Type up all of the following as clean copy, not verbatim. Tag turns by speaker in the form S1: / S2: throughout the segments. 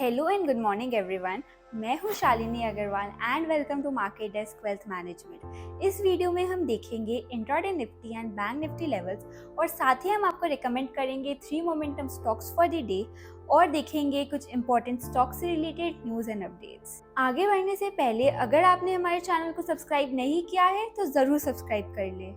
S1: Hello and good morning everyone. मैं हूं Shalini Agarwal and welcome to market desk wealth management. इस video में हम देखेंगे intraday Nifty and bank Nifty levels और साथ ही हम आपको रिकमेंड करेंगे 3 momentum stocks for the day और देखेंगे कुछ इंपॉर्टेंट स्टॉक से रिलेटेड न्यूज़ एंड अपडेट्स। आगे बढ़ने से पहले अगर आपने हमारे चैनल को सब्सक्राइब नहीं किया है तो ज़रूर सब्सक्राइब कर ले।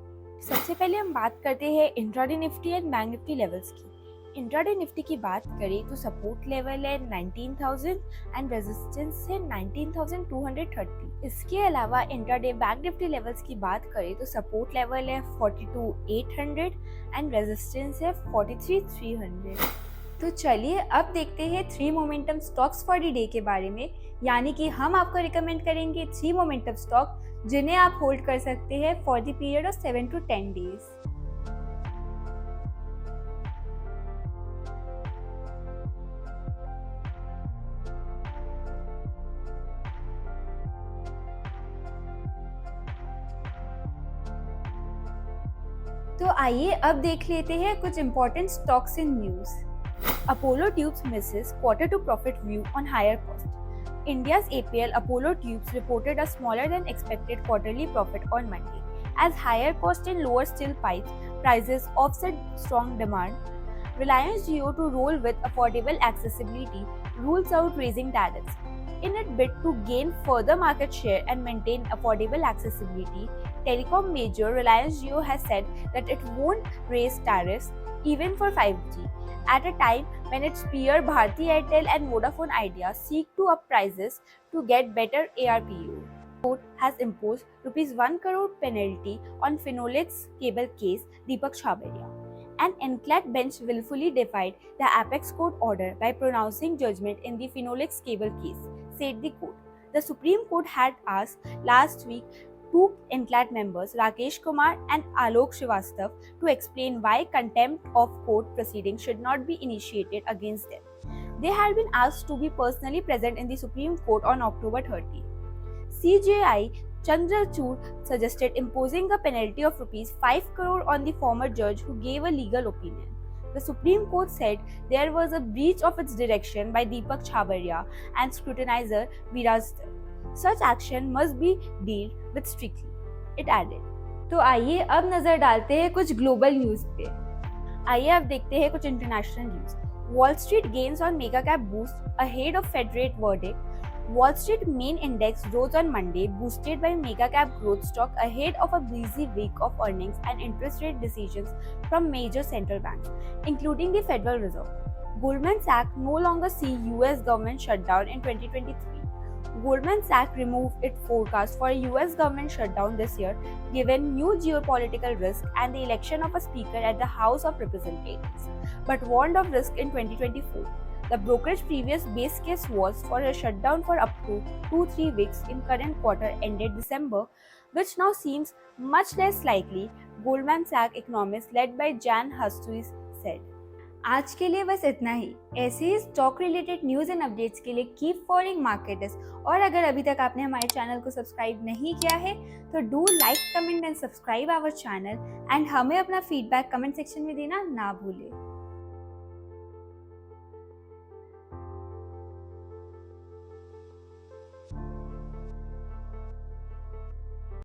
S2: सबसे पहले हम बात करते हैं intraday Nifty and bank Nifty levels की। इंट्राडे निफ्टी की बात करें तो सपोर्ट लेवल है 19,000 एंड रेजिस्टेंस है 19,230। इसके अलावा इंट्राडे बैंक निफ्टी लेवल्स की बात करें तो सपोर्ट लेवल है 42,800 एंड रेजिस्टेंस है 43,300।
S1: तो चलिए अब देखते हैं 3 momentum stocks for the day के बारे में, यानी कि हम आपको रिकमेंड करेंगे 3 मोमेंटम स्टॉक जिन्हें आप होल्ड कर सकते हैं for the period of 7 to 10 days. तो आइए अब देख लेते हैं कुछ important stocks in news.
S2: Apollo Tubes misses quarter to profit view on higher cost. India's APL Apollo Tubes reported a smaller than expected quarterly profit on Monday, as higher cost and lower steel pipes prices offset strong demand. Reliance Jio, to roll with affordable accessibility, rules out raising tariffs. In a bid to gain further market share and maintain affordable accessibility, telecom major Reliance Jio has said that it won't raise tariffs even for 5G, at a time when its peer Bharti Airtel and Vodafone Idea seek to up prices to get better ARPU. Court has imposed ₹1 crore penalty on Finolex cable case Deepak Chhabria. An NCLAT bench willfully defied the apex court order by pronouncing judgment in the Finolex cable case, said the court. The Supreme Court had asked last week two NCLAT members, Rakesh Kumar and Alok Srivastav, to explain why contempt of court proceedings should not be initiated against them. They had been asked to be personally present in the Supreme Court on October 30. CJI Chandrachud suggested imposing a penalty of ₹5 crore on the former judge who gave a legal opinion. The Supreme Court said there was a breach of its direction by Deepak Chhabria and scrutinizer Viraj. Such action must be dealt with strictly, it added.
S1: तो आइए अब नजर डालते हैं कुछ global news पे।
S2: आइए अब देखते हैं कुछ international news. Wall Street gains on mega cap boost ahead of Fed rate verdict. Wall Street main index rose on Monday, boosted by mega cap growth stock ahead of a busy week of earnings and interest rate decisions from major central banks, including the Federal Reserve. Goldman Sachs no longer see US government shutdown in 2023. Goldman Sachs removed its forecast for a US government shutdown this year, given new geopolitical risk and the election of a speaker at the House of Representatives, but warned of risk in 2024. The brokerage previous base case was for a shutdown for up to 2-3 weeks in current quarter ended December, which now seems much less likely, Goldman Sachs economist led by Jan Hatzius said.
S1: आज के लिए बस इतना ही। ऐसे ही stock related news and updates के लिए कीप फॉलोइंग मार्केट डेस्क। और अगर अभी तक आपने हमारे चैनल को सब्सक्राइब नहीं किया है तो do like, comment and subscribe our channel and हमें अपना फीडबैक कमेंट सेक्शन में देना ना भूलें।